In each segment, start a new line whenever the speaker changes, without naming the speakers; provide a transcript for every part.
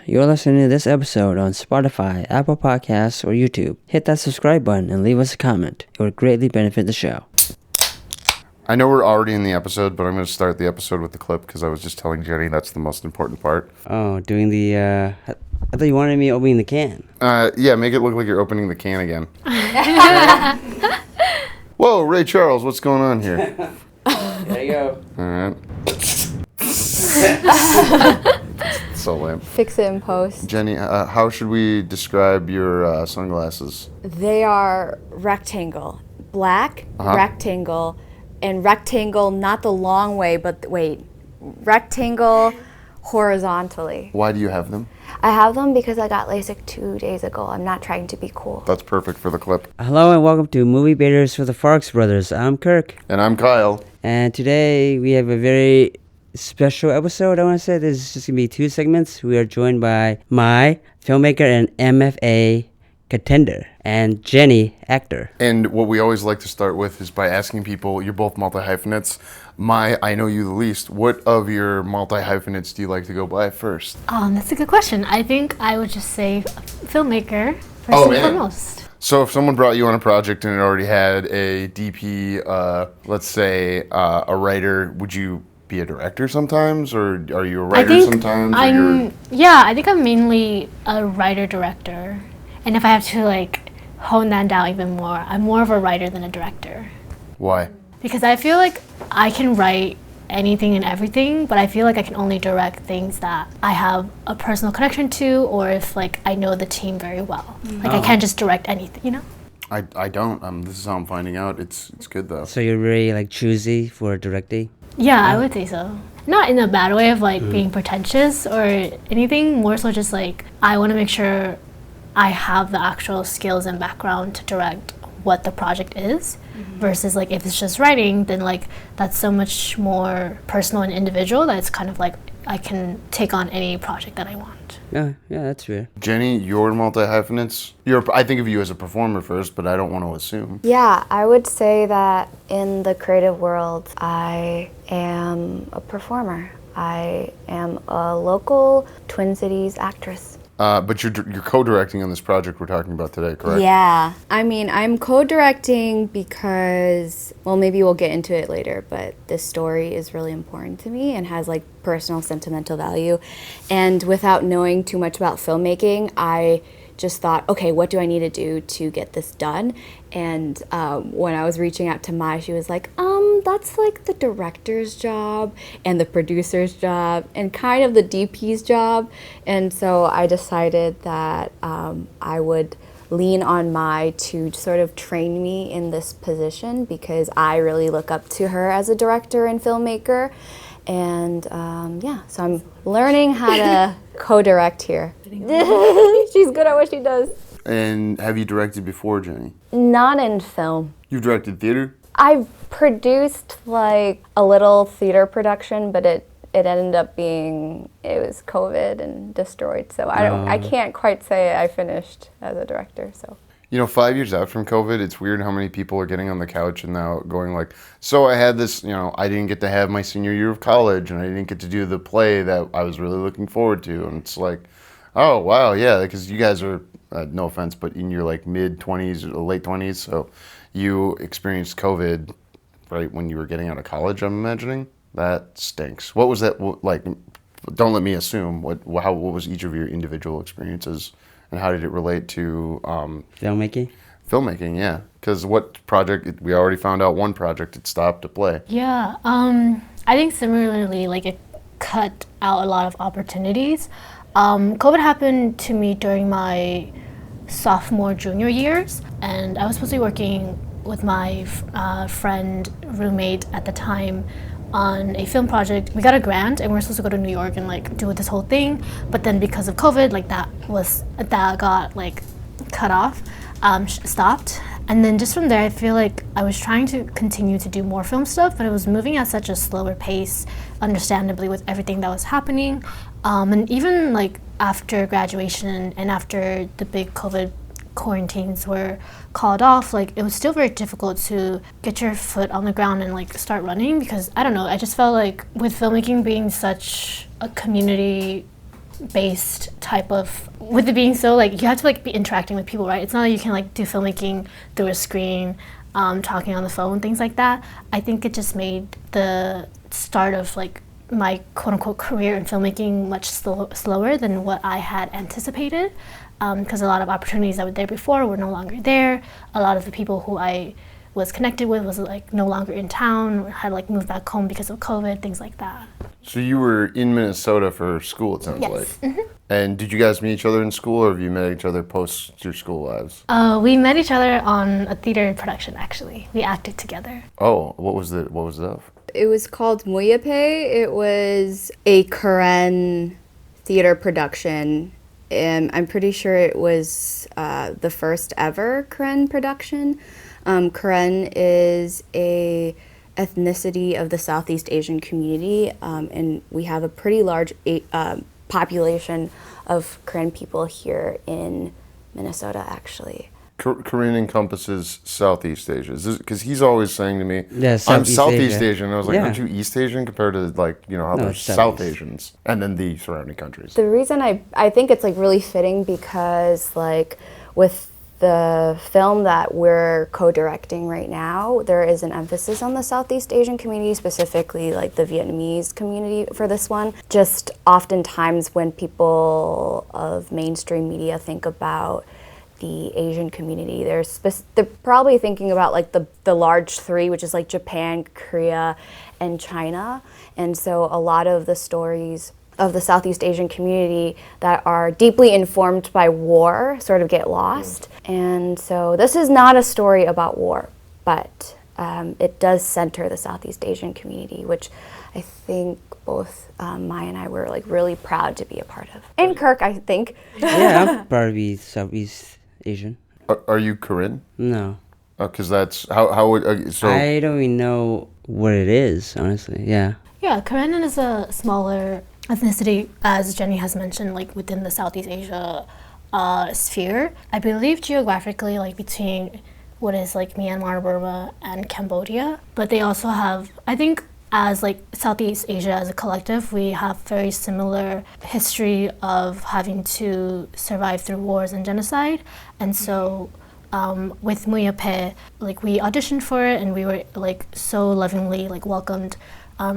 You're listening to this episode on Spotify, Apple Podcasts, or YouTube. Hit that subscribe button and leave us a comment. It would greatly benefit the show.
I know we're already in the episode, but I'm going to start the episode with the clip because I was just telling Jenny that's the most important part.
Oh, doing the, I thought you wanted me opening the can.
Yeah, make it look like you're opening the can again. Whoa, Ray Charles, what's going on here?
There you go.
All right. So lame.
Fix it in post.
Jenny, how should we describe your sunglasses?
They are rectangle. Black, rectangle, and rectangle not the long way, but rectangle horizontally.
Why do you have them?
I have them because I got LASIK 2 days ago. I'm not trying to be cool.
That's perfect for the clip.
Hello and welcome to Movie Baiters for the Farks Brothers. I'm Kirk.
And I'm Kyle.
And today we have a very special episode, I want to say. There's just going to be 2 segments. We are joined by Mai, filmmaker and MFA contender, and Jenny, actor.
And what we always like to start with is by asking people, you're both multi-hyphenates. Mai, I know you the least. What of your multi-hyphenates do you like to go by first?
That's a good question. I think I would just say filmmaker first and foremost.
So if someone brought you on a project and it already had a DP, let's say a writer, would you be a director sometimes, or are you a writer sometimes?
I think I'm mainly a writer-director. And if I have to hone that down even more, I'm more of a writer than a director.
Why?
Because I feel like I can write anything and everything, but I feel like I can only direct things that I have a personal connection to, or if I know the team very well. I can't just direct anything, you know?
I don't. This is how I'm finding out. It's good though.
So you're really choosy for directing?
Yeah, I would say so. Not in a bad way of being pretentious or anything, more so just I want to make sure I have the actual skills and background to direct what the project is, versus if it's just writing, then that's so much more personal and individual that it's kind of I can take on any project that I want.
Yeah, that's fair.
Jenny, your multi-hyphenates, I think of you as a performer first, but I don't want to assume.
Yeah, I would say that in the creative world, I am a performer. I am a local Twin Cities actress.
But you're co-directing on this project we're talking about today, correct?
Yeah. I mean, I'm co-directing because, maybe we'll get into it later, but this story is really important to me and has personal sentimental value. And without knowing too much about filmmaking, I just thought, okay, what do I need to do to get this done? And when I was reaching out to Mai, she was like, that's the director's job and the producer's job and kind of the DP's job. And so I decided that I would lean on Mai to sort of train me in this position because I really look up to her as a director and filmmaker. And so I'm learning how to co-direct here. She's good at what she does.
And have you directed before, Jenny?
Not in film.
You've directed theater?
I've produced a little theater production, but it ended up being, it was COVID and destroyed. So I can't quite say I finished as a director, so.
5 years out from COVID, it's weird how many people are getting on the couch and now going so I had this, I didn't get to have my senior year of college and I didn't get to do the play that I was really looking forward to. And it's oh, wow, yeah, because you guys are, no offense, but in your mid-20s or late 20s, so you experienced COVID right when you were getting out of college, I'm imagining. That stinks. What was that like? Don't let me assume. What was each of your individual experiences? And how did it relate to
filmmaking?
Filmmaking, yeah. Because what project, we already found out one project it stopped to play.
Yeah, I think similarly, it cut out a lot of opportunities. COVID happened to me during my sophomore, junior years, and I was supposed to be working with my friend, roommate at the time, on a film project. We got a grant and we were supposed to go to New York and do this whole thing, but then because of COVID, that got cut off, stopped. And then just from there, I feel I was trying to continue to do more film stuff, but it was moving at such a slower pace, understandably, with everything that was happening. And even after graduation and after the big COVID quarantines were called off, it was still very difficult to get your foot on the ground and start running, because I don't know, I just felt with filmmaking being such a community based type of, with it being so like you have to like be interacting with people, right? It's not like you can like do filmmaking through a screen, talking on the phone, things like that. I think it just made the start of like my quote unquote career in filmmaking much slower than what I had anticipated, because a lot of opportunities that were there before were no longer there. A lot of the people who I was connected with was like no longer in town, had like moved back home because of COVID, things like that.
So you were in Minnesota for school, it sounds
Yes.
like.
Mm-hmm.
And did you guys meet each other in school, or have you met each other post your school lives?
We met each other on a theater production, actually. We acted together.
Oh, what was it of?
It was called MBwTFB. It was a Korean theater production. And I'm pretty sure it was the first ever Korean production. Korean is a ethnicity of the Southeast Asian community, and we have a pretty large population of Korean people here in Minnesota, actually.
Korean encompasses Southeast Asia. Because he's always saying to me,
Yeah,
I'm
Southeast
Southeast
Asia.
Asian. And I was like,
Yeah.
aren't you East Asian compared to like, how
No,
there's
it's
South
Southeast.
Asians and then the surrounding countries?
The reason I think it's like really fitting because like with the film that we're co-directing right now, there is an emphasis on the Southeast Asian community, specifically like the Vietnamese community for this one. Just oftentimes when people of mainstream media think about the Asian community, they're probably thinking about like the large three, which is like Japan, Korea, and China. And so a lot of the stories of the Southeast Asian community that are deeply informed by war sort of get lost. And so this is not a story about war, but it does center the Southeast Asian community, which I think both Mai and I were like really proud to be a part of. And Kirk, I think.
Yeah, I'm probably Southeast Asian.
Are you Korean?
No.
Because that's how would so.
I don't even know what it is, honestly. Yeah.
Yeah, Korean is a smaller ethnicity, as Jenny has mentioned, like within the Southeast Asia sphere. I believe geographically, like between what is like Myanmar, Burma, and Cambodia. But they also have, I think, as like Southeast Asia as a collective, we have very similar history of having to survive through wars and genocide. And so with MBwTFB, like we auditioned for it and we were like so lovingly like welcomed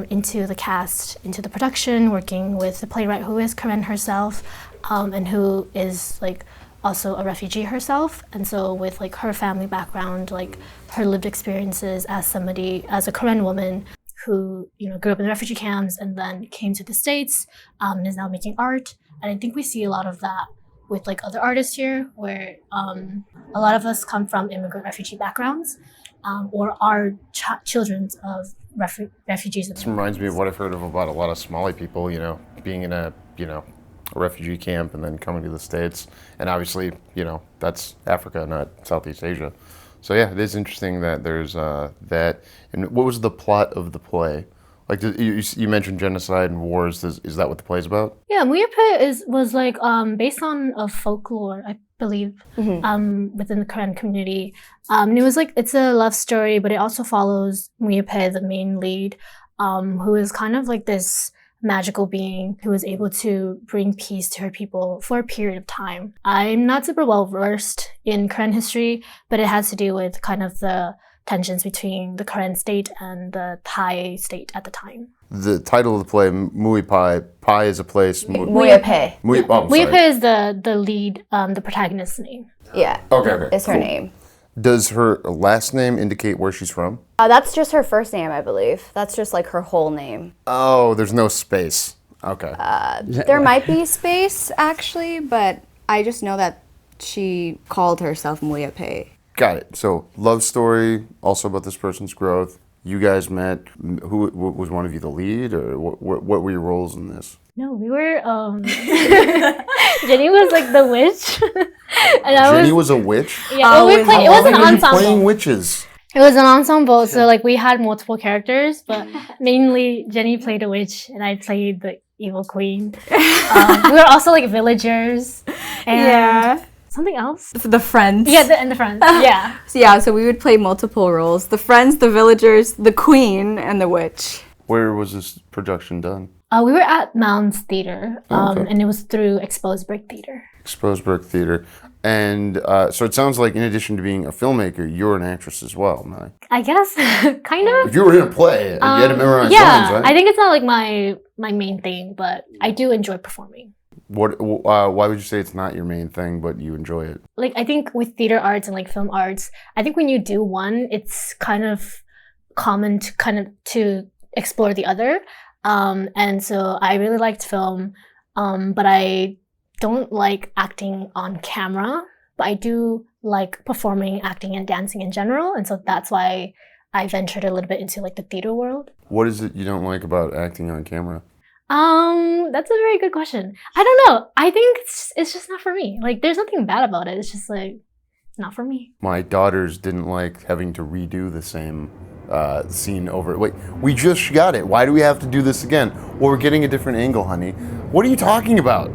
into the cast, into the production, working with the playwright who is Korean herself, and who is like also a refugee herself. And so with like her family background, like her lived experiences as a Korean woman who grew up in the refugee camps and then came to the States and is now making art. And I think we see a lot of that with like other artists here, where a lot of us come from immigrant refugee backgrounds, or are children of refugees.
This reminds me of what I've heard about a lot of Somali people, being in a refugee camp and then coming to the States. And obviously, that's Africa, not Southeast Asia. So yeah, it is interesting that there's that. And what was the plot of the play? Like you mentioned genocide and wars. Is that what the play's about?
Yeah, MBwTFB was like based on a folklore, I believe, within the Korean community. And it was like, it's a love story, but it also follows MBwTFB, the main lead, who is kind of like this magical being who is able to bring peace to her people for a period of time. I'm not super well versed in Korean history, but it has to do with kind of the tensions between the Korean state and the Thai state at the time.
The title of the play, MBwTFB, Pai is a place.
MBwTFB.
MBwTFB is the lead, the protagonist's name.
Yeah.
Okay.
Is her name.
Does her last name indicate where she's from?
That's just her first name, I believe. That's just like her whole name.
Oh, there's no space. Okay.
There might be space, actually, but I just know that she called herself MBwTFB.
Got it. So, love story, also about this person's growth. You guys met. Who was one of you the lead, or what were your roles in this?
No, we were. Jenny was like the witch, and
Jenny was a witch.
Yeah, well, we played. It was an
Why were you
ensemble.
playing witches?
It was an ensemble, so like we had multiple characters, but mainly Jenny played a witch, and I played the evil queen. We were also like villagers. And something else?
The friends.
Yeah, and the friends. Yeah.
So we would play multiple roles. The friends, the villagers, the queen, and the witch.
Where was this production done?
We were at Mounds Theater,
Okay.
and it was through Exposed Brick Theater.
Exposed Brick Theater. And so it sounds like in addition to being a filmmaker, you're an actress as well, Mai.
I guess, kind of.
If you were in a play, you had to memorize
Yeah,
lines, right?
I think it's not like my main thing, but I do enjoy performing.
Why would you say it's not your main thing, but you enjoy it?
Like, I think with theater arts and like film arts, I think when you do one, it's kind of common to explore the other. And so I really liked film, but I don't like acting on camera, but I do like performing, acting, and dancing in general. And so that's why I ventured a little bit into like the theater world.
What is it you don't like about acting on camera?
That's a very good question. I don't know. I think it's just not for me. Like, there's nothing bad about it. It's just like, not for me.
My daughters didn't like having to redo the same scene over. Wait, we just shot it. Why do we have to do this again? Well, we're getting a different angle, honey. What are you talking about?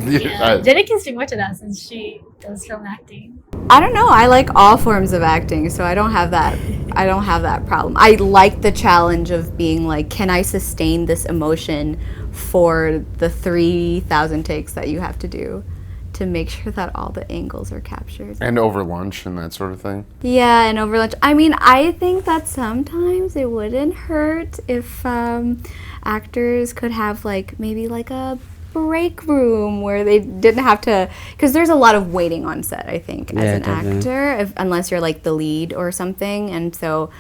Yeah, Jenny can speak more to that since she does film acting.
I don't know. I like all forms of acting, so I don't have that problem. I like the challenge of being like, can I sustain this emotion for the 3,000 takes that you have to do to make sure that all the angles are captured.
And over lunch and that sort of thing?
Yeah, and over lunch. I mean, I think that sometimes it wouldn't hurt if actors could have maybe a break room where they didn't have to, because there's a lot of waiting on set, I think, as an actor, unless you're the lead or something. And so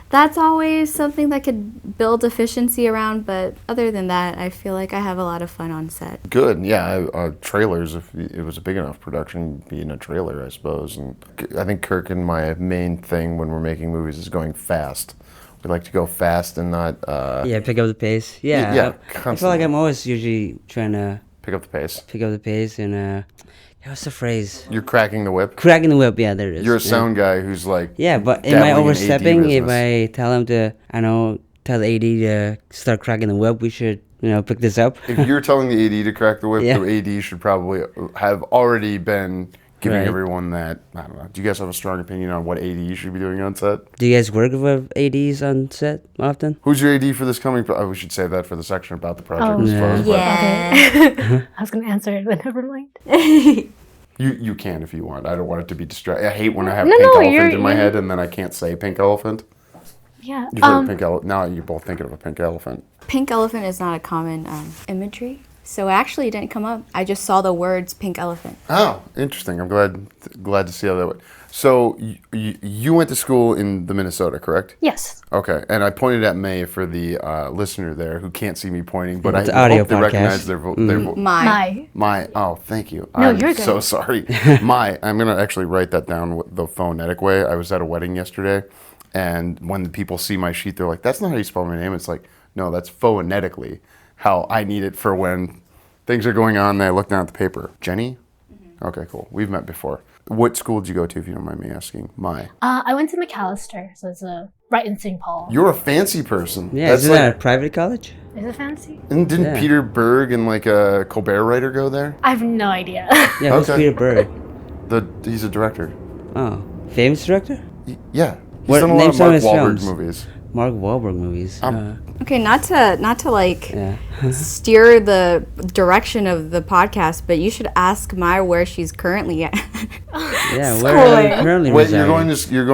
that's always something that could build efficiency around. But other than that, I feel like I have a lot of fun on set.
Good, yeah. Trailers, if it was a big enough production, be in a trailer, I suppose. And I think Kirk and my main thing when we're making movies is going fast. We like to go fast and not...
pick up the pace. Yeah, I feel like I'm always usually trying to...
Pick up the pace.
Pick up the pace and... what's the phrase?
You're cracking the whip?
Cracking the whip, yeah, there it is.
You're a sound guy who's
Yeah, but am I overstepping if I tell him to, tell the AD to start cracking the whip, we should, pick this up?
If you're telling the AD to crack the whip,
Yeah.
the AD should probably have already been giving
Right.
everyone that, I don't know. Do you guys have a strong opinion on what AD you should be doing on set?
Do you guys work with ADs on set often?
Who's your AD for this coming we should save that for the section about the project.
Oh,
I suppose,
Okay. I was going to answer it, but never mind.
You can if you want. I don't want it to be distracting. I hate when I have
No,
pink
no,
elephant in my
you're-
head and then I can't say pink elephant.
Yeah.
You've heard of pink elephant. Now you're both thinking of a pink elephant.
Pink elephant is not a common imagery, so it actually didn't come up. I just saw the words pink elephant.
Oh, interesting. I'm glad to see how that went. So you went to school in the Minnesota, correct?
Yes.
Okay, and I pointed at May for the listener there who can't see me pointing, but
It's
I
audio
hope they
podcast.
recognize their voice.
My.
Oh, thank you.
No,
I'm
you're good.
so sorry. I'm going to actually write that down the phonetic way. I was at a wedding yesterday, and when the people see my sheet, they're like, that's not how you spell my name. It's like, no, that's phonetically how I need it for when things are going on and I look down at the paper. Jenny? Mm-hmm. Okay, cool. We've met before. What school did you go to, if you don't mind me asking?
I went to McAllister, so it's right in St. Paul.
You're a fancy person.
Yeah,
That's
isn't that a private college?
Is it fancy?
And didn't
Yeah.
Peter Berg and a Colbert writer go there?
I have no idea.
Yeah, who's
Okay.
Peter Berg?
He's a director.
Oh, famous director?
Yeah. He's
What-
done a lot
name
of
some of
Mark
his
Wahlberg
films.
movies.
Mark Wahlberg movies.
Okay, not to
Yeah.
steer the direction of the podcast, but you should ask Mai where she's currently at.
Yeah, where are you currently
Wait,
residing?
you're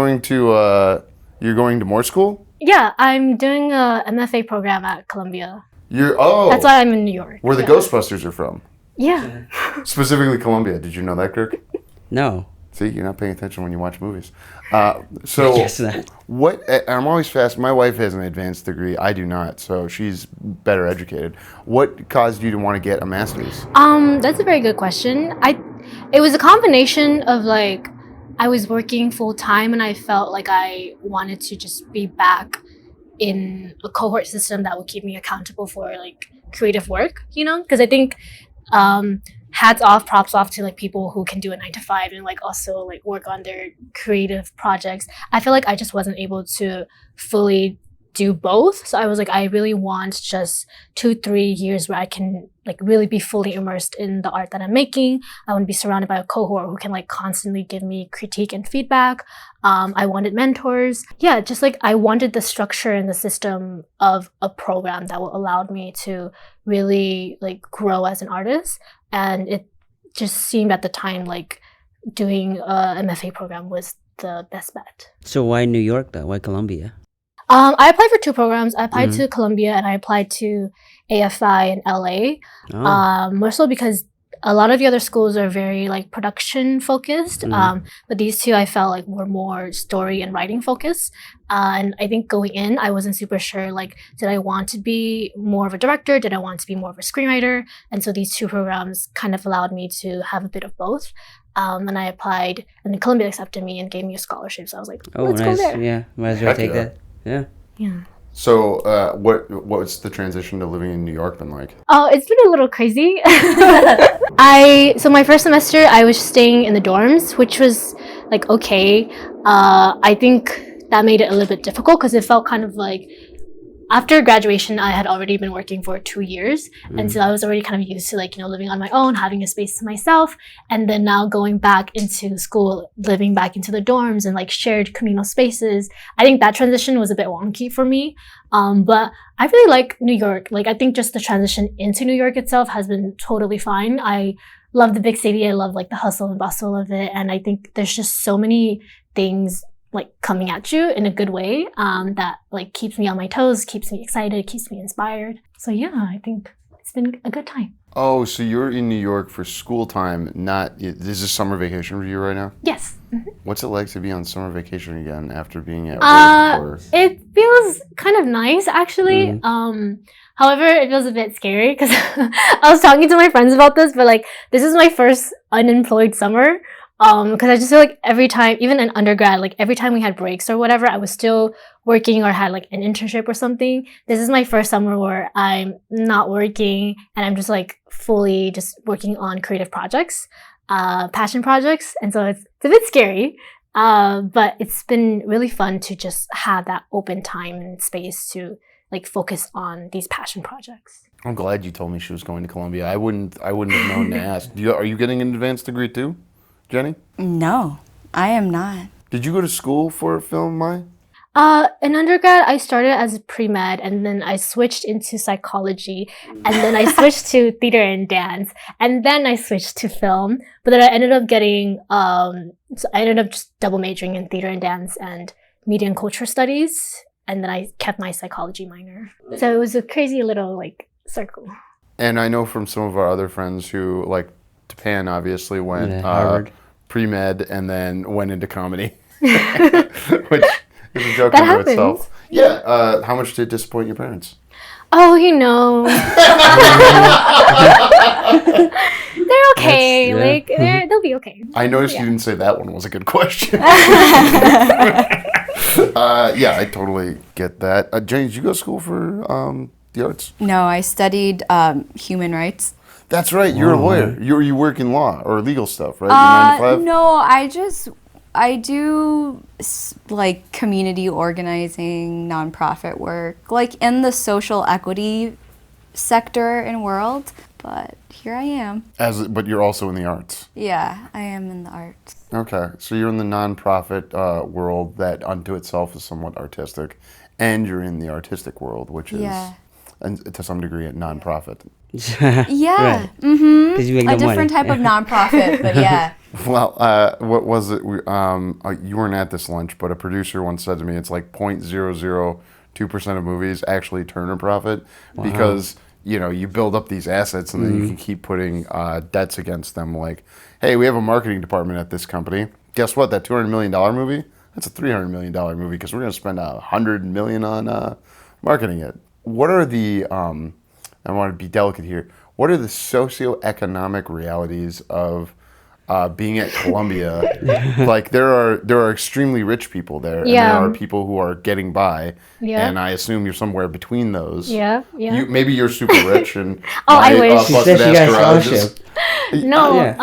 going to more school?
Yeah, I'm doing a MFA program at Columbia.
That's
why I'm in New York.
where the Ghostbusters are from.
Yeah.
Specifically Columbia. Did you know that, Kirk?
No.
See, you're not paying attention when you watch movies. So
Guess not.
I'm always fast. My wife has an advanced degree. I do not, so she's better educated. What caused you to want to get a master's?
That's a very good question. It was a combination of I was working full time and I felt like I wanted to just be back in a cohort system that would keep me accountable for creative work, because I think hats off, props off to people who can do a 9 to 5 and also work on their creative projects. I feel like I just wasn't able to fully do both. So I was like, I really want just 2-3 years where I can like really be fully immersed in the art that I'm making. I want to be surrounded by a cohort who can like constantly give me critique and feedback. I wanted mentors. Yeah, just like I wanted the structure and the system of a program that will allow me to really like grow as an artist. And it just seemed at the time like doing a MFA program was the best bet.
So why New York though? Why Columbia?
I applied for 2 programs. I applied to Columbia and I applied to AFI in LA. More so because a lot of the other schools are very like production focused. But these 2 I felt like were more story and writing focused. And I think going in, I wasn't super sure, like, did I want to be more of a director? Did I want to be more of a screenwriter? And so these 2 programs kind of allowed me to have a bit of both. And I applied, and then Columbia accepted me and gave me a scholarship. So I was like, let's go there.
Yeah, might as well take that. Yeah.
Yeah.
So, what's the transition to living in New York been like?
Oh, it's been a little crazy. So my first semester, I was staying in the dorms, which was like okay. I think that made it a little bit difficult because it felt kind of like after graduation, I had already been working for 2 years. And so I was already kind of used to like, you know, living on my own, having a space to myself. And then now going back into school, living back into the dorms and like shared communal spaces. I think that transition was a bit wonky for me. But I really like New York. Like, I think just the transition into New York itself has been totally fine. I love the big city. I love like the hustle and bustle of it. And I think there's just so many things like coming at you in a good way that like keeps me on my toes, keeps me excited, keeps me inspired. So yeah, I think it's been a good time.
Oh, so you're in New York for school time, this is summer vacation for you right now?
Yes. Mm-hmm.
What's it like to be on summer vacation again after being at work before?
It feels kind of nice actually. However, it feels a bit scary because I was talking to my friends about this, but like this is my first unemployed summer. Because I just feel like every time, even in undergrad, like every time we had breaks or whatever, I was still working or had like an internship or something. This is my first summer where I'm not working and I'm just like fully just working on creative projects, passion projects. And so it's a bit scary, but it's been really fun to just have that open time and space to like focus on these passion projects.
I'm glad you told me she was going to Columbia. I wouldn't have known to ask. Are you getting an advanced degree too? Jenny?
No, I am not.
Did you go to school for film, Mai?
In undergrad, I started as pre-med and then I switched into psychology and then I switched to theater and dance and then I switched to film. But then I ended up getting, so I ended up just double majoring in theater and dance and media and culture studies. And then I kept my psychology minor. So it was a crazy little like circle.
And I know from some of our other friends who like Japan obviously went pre-med and then went into comedy, which is a joke
that
unto itself. Yeah. How much did it disappoint your parents?
Oh, you know, they're okay. Like they'll be okay.
I noticed you didn't say that one was a good question. Yeah, I totally get that. Jenny, did you go to school for the arts?
No, I studied human rights.
That's right. You're a lawyer. You work in law or legal stuff, right? 9 to 5?
No, I do like community organizing, nonprofit work, like in the social equity sector and world. But here I am.
But you're also in the arts.
Yeah, I am in the arts.
Okay, so you're in the nonprofit world that unto itself is somewhat artistic, and you're in the artistic world, which is, and to some degree, a nonprofit.
Yeah,
right. Mm-hmm.
A different type of nonprofit, but yeah.
Well, what was it? You weren't at this lunch, but a producer once said to me, it's like 0.002% of movies actually turn a profit because you build up these assets and then you can keep putting debts against them. Like, hey, we have a marketing department at this company. Guess what? That $200 million movie, that's a $300 million movie because we're going to spend $100 million on marketing it. What are the I want to be delicate here. What are the socioeconomic realities of being at Columbia? Like there are extremely rich people there, and there are people who are getting by, and I assume you're somewhere between those.
Yeah.
Maybe you're super rich and
I wish.
busted ass garages.
No,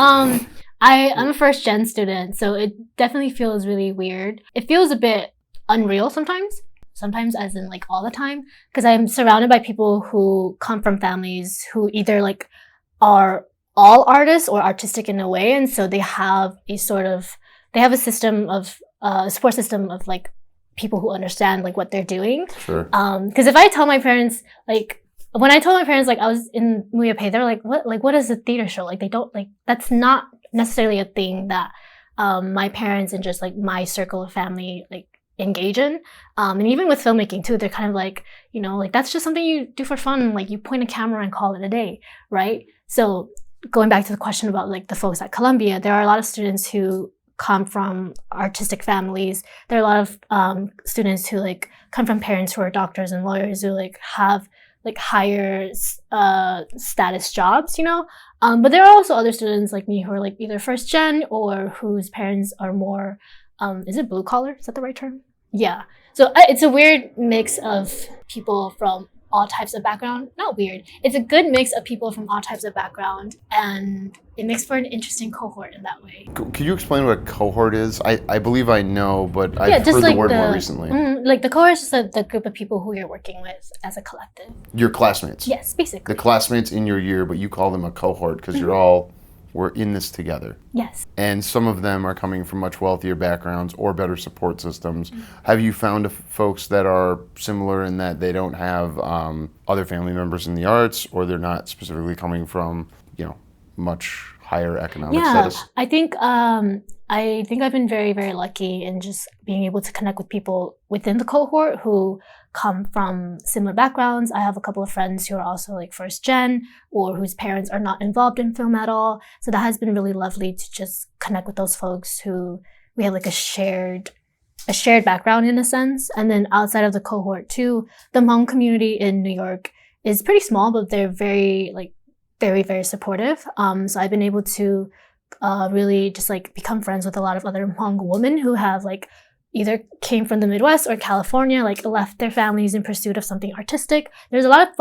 I'm a first gen student, so it definitely feels really weird. It feels a bit unreal sometimes. sometimes as in like all the time, because I'm surrounded by people who come from families who either like are all artists or artistic in a way, and so they have a system of support system of like people who understand like what they're doing.
Sure.
Because if I tell my parents, like when I told my parents like I was in MBwTFB, they're like, what is a theater show? Like they don't like, that's not necessarily a thing that my parents and just like my circle of family like engage in. And even with filmmaking too, they're kind of like, you know, like that's just something you do for fun. Like you point a camera and call it a day, right? So going back to the question about like the folks at Columbia, there are a lot of students who come from artistic families. There are a lot of students who like come from parents who are doctors and lawyers who like have like higher status jobs, you know. But there are also other students like me who are like either first gen or whose parents are more, is it blue collar? Is that the right term? Yeah. So it's a weird mix of people from all types of background. Not weird. It's a good mix of people from all types of background, and it makes for an interesting cohort in that way.
Can you explain what a cohort is? I believe I know, but I've
just
heard
like
the word more recently.
Like the cohort is just the group of people who you're working with as a collective.
Your classmates.
Yes, basically.
The classmates in your year, but you call them a cohort because we're in this together.
Yes.
And some of them are coming from much wealthier backgrounds or better support systems. Have you found folks that are similar in that they don't have other family members in the arts, or they're not specifically coming from, you know, much higher economic status?
I think I've been very, very lucky in just being able to connect with people within the cohort who come from similar backgrounds. I have a couple of friends who are also like first gen or whose parents are not involved in film at all. So that has been really lovely to just connect with those folks who we have like a shared background in a sense. And then outside of the cohort too, the Hmong community in New York is pretty small, but they're very, very supportive. So I've been able to really just like become friends with a lot of other Hmong women who have like either came from the Midwest or California, like left their families in pursuit of something artistic. There's a lot of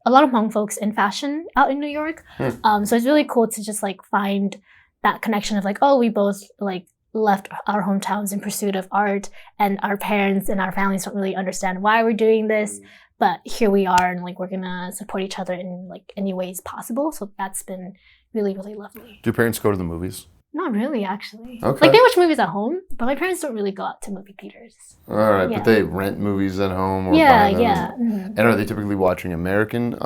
Hmong folks in fashion out in New York. So it's really cool to just like find that connection of like, oh, we both like left our hometowns in pursuit of art, and our parents and our families don't really understand why we're doing this, but here we are, and like we're gonna support each other in like any ways possible. So that's been really, really lovely.
Do your parents go to the movies?
Not really, actually.
Okay.
Like they watch movies at home, but my parents don't really go out to movie theaters.
All right,
Yeah.
but they rent movies at home or buy them?
Yeah. Mhm.
And are they typically watching American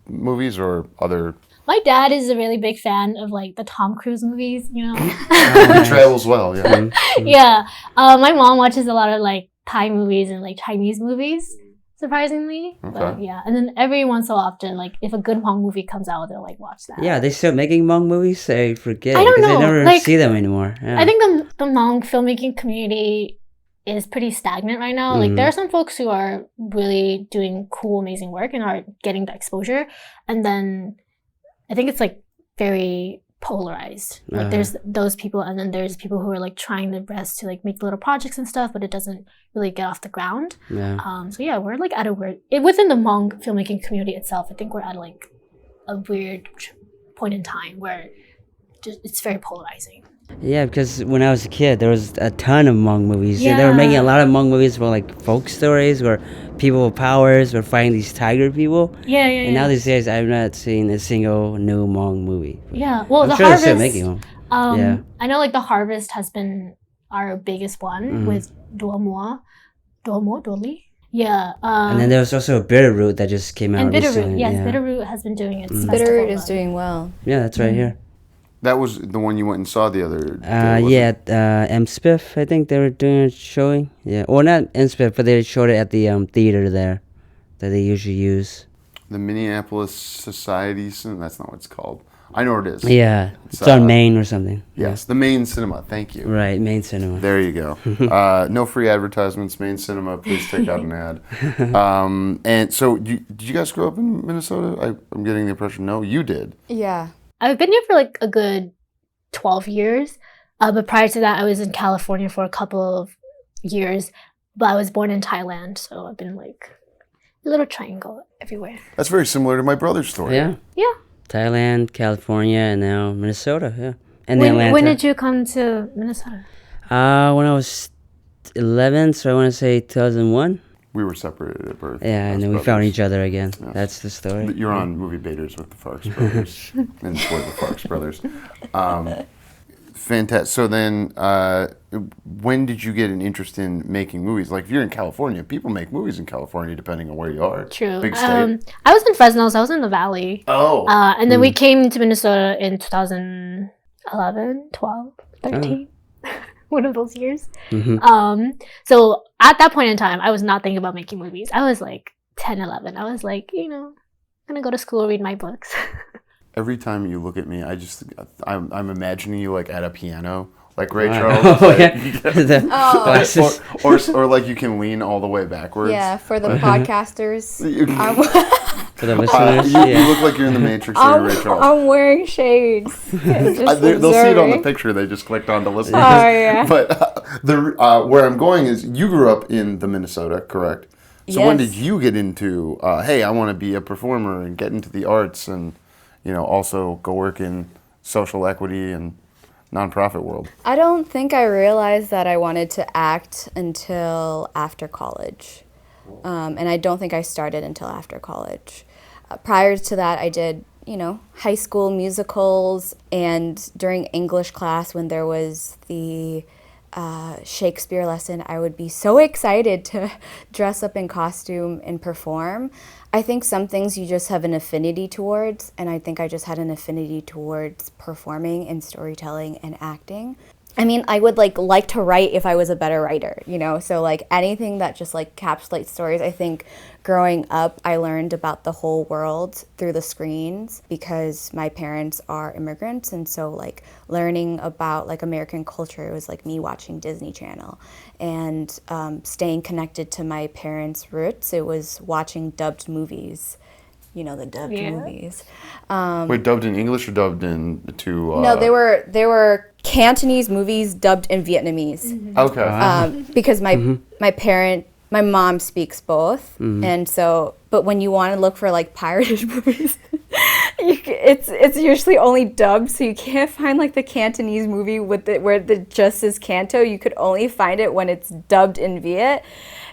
movies or other?
My dad is a really big fan of like the Tom Cruise movies, you know.
He travels well, yeah.
Yeah. My mom watches a lot of like Thai movies and like Chinese movies, surprisingly.
Okay.
But yeah, and then every once so often, like if a good Hmong movie comes out, they'll like watch that.
Yeah, they still making Hmong movies? I forget.
I don't
because
know,
I never
like,
see them anymore. Yeah.
I think the Hmong filmmaking community is pretty stagnant right now. Like there are some folks who are really doing cool, amazing work and are getting the exposure, and then I think it's like very polarized. Like there's those people, and then there's people who are like trying their best to like make little projects and stuff, but it doesn't really get off the ground.
Yeah.
So yeah, we're like at a weird within the Hmong filmmaking community itself. I think we're at like a weird point in time where it's very polarizing.
Yeah, because when I was a kid, there was a ton of Hmong movies.
Yeah.
They were making a lot of Hmong movies for like folk stories where people with powers were fighting these tiger people.
Yeah.
And now these days, I've not seen a single new Hmong movie.
Yeah, well,
I'm
the
sure
Harvest.
they're still making them. Yeah.
I know like the Harvest has been our biggest one with Doli. Yeah.
And then there was also a Bitterroot that just came out
and Bitterroot.
recently.
Yes,
yeah.
Bitterroot has been doing its
Bitterroot
festival
is
run.
doing well.
Yeah, that's right here.
That was the one you went and saw the other day, was
Yeah,
it?
MSPF, I think they were doing a showing. Yeah, or not MSPF, but they showed it at the theater there that they usually use.
The Minneapolis Society Cinema. That's not what it's called. I know what it is.
Yeah, it's on Main or something.
Yes, the Main Cinema. Thank you.
Right, Main Cinema.
There you go. No free advertisements. Main Cinema, please take out an ad. And so, did you guys grow up in Minnesota? I'm getting the impression, no, you did.
Yeah.
I've been here for like a good 12 years. But prior to that, I was in California for a couple of years. But I was born in Thailand, so I've been like a little triangle everywhere.
That's very similar to my brother's story.
Yeah,
Yeah.
Thailand, California, and now Minnesota. Yeah, and then Atlanta.
When did you come to Minnesota?
When I was 11, so I want to say 2001.
We were separated at birth.
Yeah, and
as
then we
brothers.
found each other again.
Yeah.
That's the story.
You're on movie Baiters with the Farks brothers and for the Farks brothers. Fantastic. So then, when did you get an interest in making movies? Like, if you're in California, people make movies in California depending on where you are.
True.
Big state.
I was in Fresno, so I was in the Valley.
Oh.
And then we came to Minnesota in 2011, 12, 13. One of those years. So at that point in time, I was not thinking about making movies. I was like 10, 11. I was like, I'm going to go to school, read my books.
Every time you look at me, I'm imagining you like at a piano, like Ray
Wow.
Charles.
The glasses.
Or like you can lean all the way backwards.
Yeah, for the podcasters.
For the listeners,
You look like you're in the Matrix or Ray Charles.
I'm wearing shades.
They'll see it on the picture. They just clicked on to listen.
Oh, yeah.
But where I'm going is you grew up in the Minnesota, correct? So when
Yes.
did you get into, hey, I want to be a performer and get into the arts and, also go work in social equity and nonprofit world?
I don't think I realized that I wanted to act until after college. And I don't think I started until after college. Prior to that, I did, high school musicals, and during English class when there was the Shakespeare lesson, I would be so excited to dress up in costume and perform. I think some things you just have an affinity towards, and I think I just had an affinity towards performing and storytelling and acting. I mean, I would like to write if I was a better writer, so anything that just encapsulates stories. I think growing up, I learned about the whole world through the screens because my parents are immigrants, and so learning about American culture was me watching Disney Channel, and staying connected to my parents' roots. It was watching dubbed movies. The dubbed movies.
Wait, dubbed in English or dubbed into?
No, they were Cantonese movies dubbed in Vietnamese.
Mm-hmm.
Okay.
Because my mom speaks both, and so. But when you want to look for pirated movies, it's usually only dubbed, so you can't find the Cantonese movie where the just is Canto. You could only find it when it's dubbed in Viet.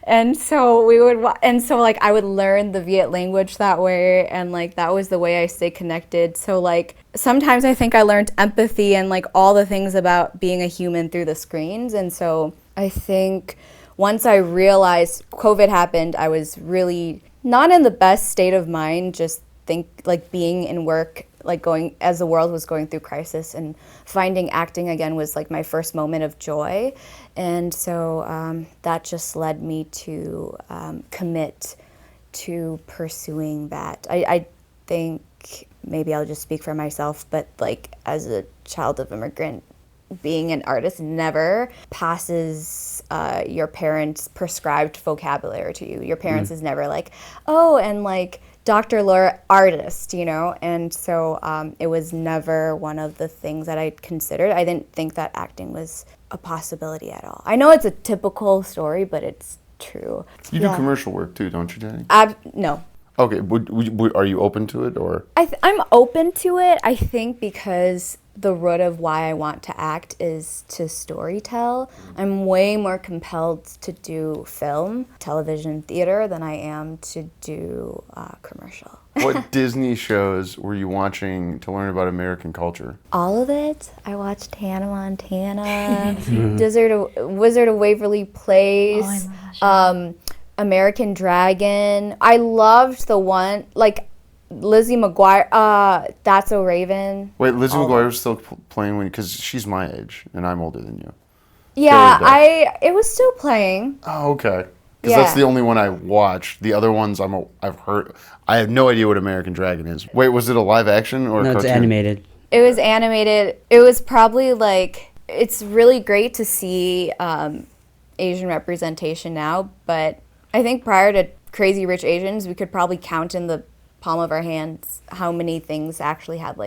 And so I would learn the Viet language that way, and that was the way I stayed connected. So sometimes I think I learned empathy and all the things about being a human through the screens. And so I think once I realized COVID happened, I was really not in the best state of mind, just being in work, going as the world was going through crisis, and finding acting again was my first moment of joy. And so that just led me to commit to pursuing that. I think maybe I'll just speak for myself, but as a child of immigrant, being an artist never passes your parents' prescribed vocabulary to you. Your parents is never Dr. Laura, artist, and so it was never one of the things that I considered. I didn't think that acting was a possibility at all. I know it's a typical story, but it's true.
You do commercial work too, don't you, Jenny?
No.
Okay, are you open to it, or?
I'm open to it, I think, because the root of why I want to act is to storytell. I'm way more compelled to do film, television, theater than I am to do commercial.
What Disney shows were you watching to learn about American culture?
All of it. I watched Hannah Montana, Wizard of Waverly Place, American Dragon. I loved the one, Lizzie McGuire, That's So Raven.
Wait, Lizzie McGuire was still playing because she's my age and I'm older than you.
Yeah, it was still playing.
Oh, okay. Because that's the only one I watched. The other ones I've heard. I have no idea what American Dragon is. Wait, was it a live action or a
No,
cartoon?
it's animated.
It was animated. It was probably it's really great to see Asian representation now, but I think prior to Crazy Rich Asians, we could probably count in the palm of our hands how many things actually had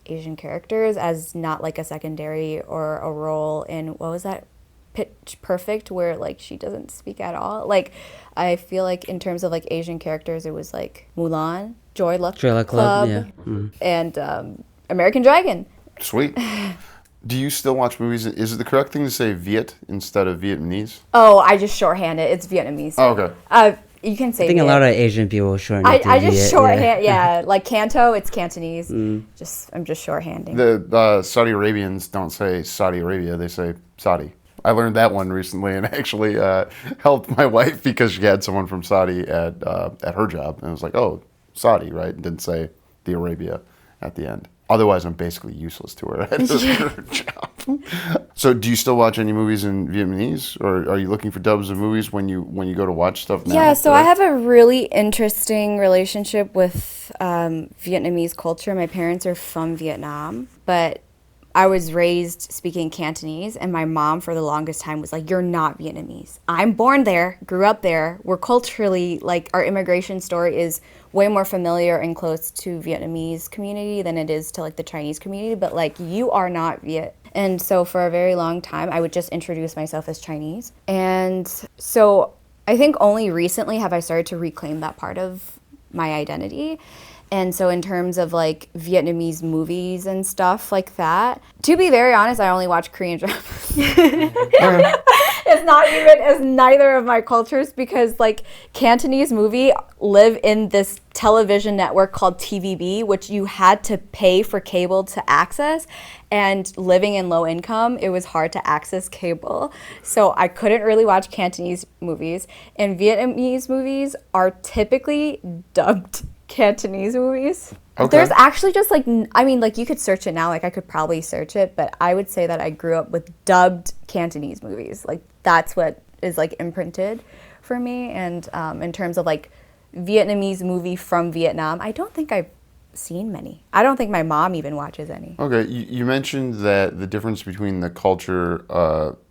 Asian characters as not a secondary or a role in, what was that, Pitch Perfect, where she doesn't speak at all. I feel in terms of Asian characters, it was Mulan, Joy Luck Club,
yeah.
and American Dragon.
Sweet. Do you still watch movies? Is it the correct thing to say Viet instead of Vietnamese?
Oh, I just shorthand it. It's Vietnamese.
Oh, okay.
You can say
I think
Viet.
a lot of Asian people shorten it to
I just
Viet,
shorthand, yeah. Like Canto, it's Cantonese.
Mm.
I'm just shorthanding.
The Saudi Arabians don't say Saudi Arabia; they say Saudi. I learned that one recently, and actually helped my wife because she had someone from Saudi at her job, and I was like, "Oh, Saudi, right?" And didn't say the Arabia at the end. Otherwise, I'm basically useless to her at her job. So, do you still watch any movies in Vietnamese, or are you looking for dubs of movies when you go to watch stuff now?
Yeah, so I have a really interesting relationship with Vietnamese culture. My parents are from Vietnam, but I was raised speaking Cantonese, and my mom for the longest time was like, "You're not Vietnamese. I'm born there, grew up there. We're culturally, like, our immigration story is way more familiar and close to Vietnamese community than it is to, like, the Chinese community, but, like, you are not Viet." And so for a very long time, I would just introduce myself as Chinese. And so I think only recently have I started to reclaim that part of my identity. And so in terms of like Vietnamese movies and stuff like that, to be very honest, I only watch Korean dramas. It's not even, it's neither of my cultures because like Cantonese movie live in this television network called TVB, which you had to pay for cable to access. And living in low income, it was hard to access cable. So I couldn't really watch Cantonese movies. And Vietnamese movies are typically dubbed Cantonese movies.
Okay.
There's actually just like, I mean, like you could search it now, like I could probably search it, but I would say that I grew up with dubbed Cantonese movies. Like that's what is like imprinted for me. And in terms of like Vietnamese movie from Vietnam, I don't think I've seen many. I don't think my mom even watches any.
Okay, you mentioned that the difference between the culture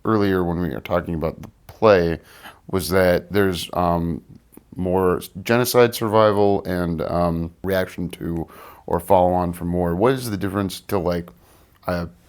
earlier when we were talking about the play was that there's more genocide survival and reaction to or follow on from war. What is the difference to like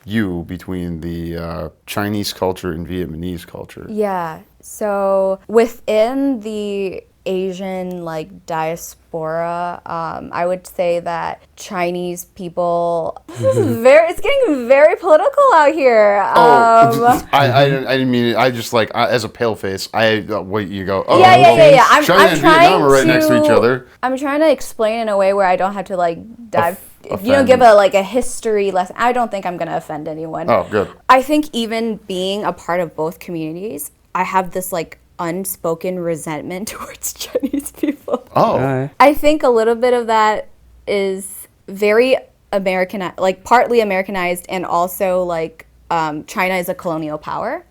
you between the Chinese culture and Vietnamese culture?
Yeah, so within the Asian like diaspora, I would say that Chinese people, this is it's getting very political out here.
I didn't mean it. I just like as a pale face. Wait, you go. Oh,
Yeah.
China and Vietnam are right next to each other.
I'm trying to explain in a way where I don't have to like dive. If you don't
Offend.
give a history lesson, I don't think I'm gonna offend anyone.
Oh, good.
I think even being a part of both communities, I have this like unspoken resentment towards Chinese people.
Oh.
I think a little bit of that is very Americanized, like partly Americanized, and also like China is a colonial power.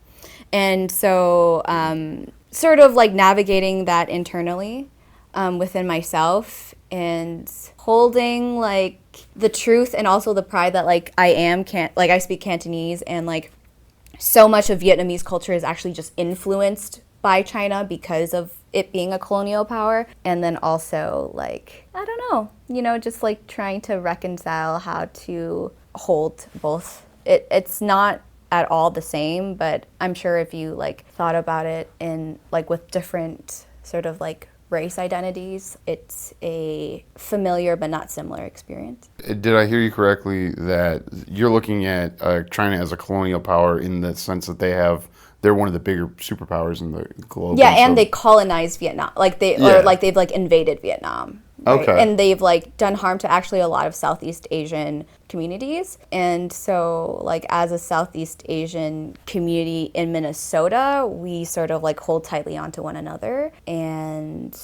And so sort of like navigating that internally within myself and holding like the truth and also the pride that like I speak Cantonese and like so much of Vietnamese culture is actually just influenced by China because of it being a colonial power. And then also like, I don't know, just like trying to reconcile how to hold both. It's not at all the same, but I'm sure if you like thought about it in like with different sort of like race identities, it's a familiar but not similar experience.
Did I hear you correctly that you're looking at China as a colonial power in the sense that they're one of the bigger superpowers in the globe?
Yeah, and they colonized Vietnam, or they've like invaded Vietnam. Right?
Okay.
And they've like done harm to actually a lot of Southeast Asian communities. And so like as a Southeast Asian community in Minnesota, we sort of like hold tightly onto one another. And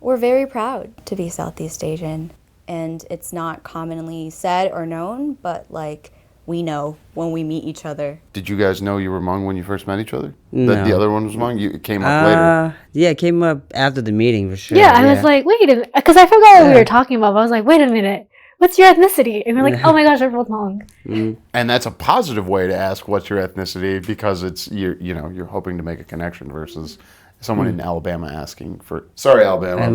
we're very proud to be Southeast Asian. And it's not commonly said or known, but like we know when we meet each other.
Did you guys know you were Hmong when you first met each other?
No.
That the other one was Hmong? It came up later.
Yeah, it came up after the meeting for sure.
Yeah, I was like, wait a minute, because I forgot what we were talking about. But I was like, wait a minute, what's your ethnicity? And we're like, oh my gosh, we're both Hmong.
And that's a positive way to ask what's your ethnicity because it's you're hoping to make a connection versus someone in Alabama asking for. Sorry, Alabama.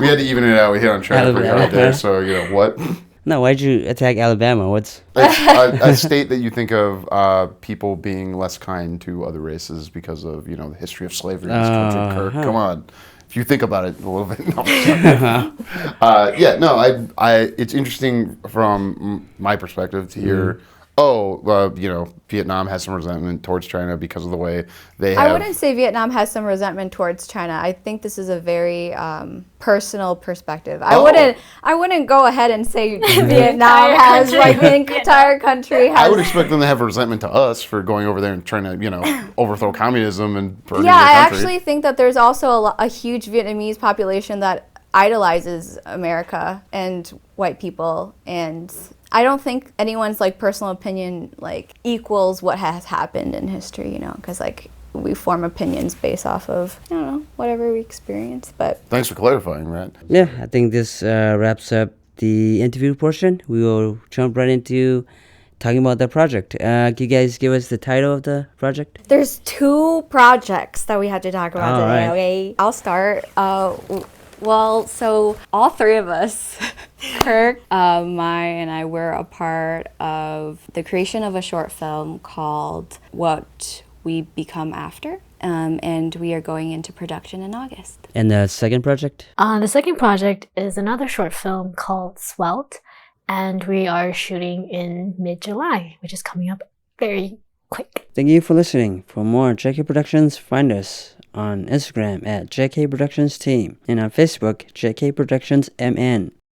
We had to even it out. We hit on traffic right there. So what?
No, why'd you attack Alabama? What's
It's a state that you think of people being less kind to other races because of the history of slavery in this country. Kirk, come on. If you think about it a little bit. No, it's interesting from my perspective to hear Vietnam has some resentment towards China because of the way they
I
have.
wouldn't say Vietnam has some resentment towards China. I think this is a very personal perspective. I wouldn't go ahead and say Vietnam has like the entire country has.
I would expect them to have resentment to us for going over there and trying to, overthrow communism and burning
Yeah,
their
I
country.
actually think that there's also a huge Vietnamese population that idolizes America and white people, and I don't think anyone's like personal opinion like equals what has happened in history, because like we form opinions based off of whatever we experience. But
Thanks for clarifying that.
Yeah, I think this wraps up the interview portion. We will jump right into talking about the project. Can you guys give us the title of the project?
there's 2 projects that we had to talk about
All
today.
right.
Okay, I'll start. Well, so all 3 of us, Kirk, Mai, and I, were a part of the creation of a short film called What We Become After, and we are going into production in August.
And the second project?
The second project is another short film called Swelt, and we are shooting in mid-July, which is coming up very quick.
Thank you for listening. For more JK Productions, find us on Instagram at JK Productions Team and on Facebook, JK Productions MN.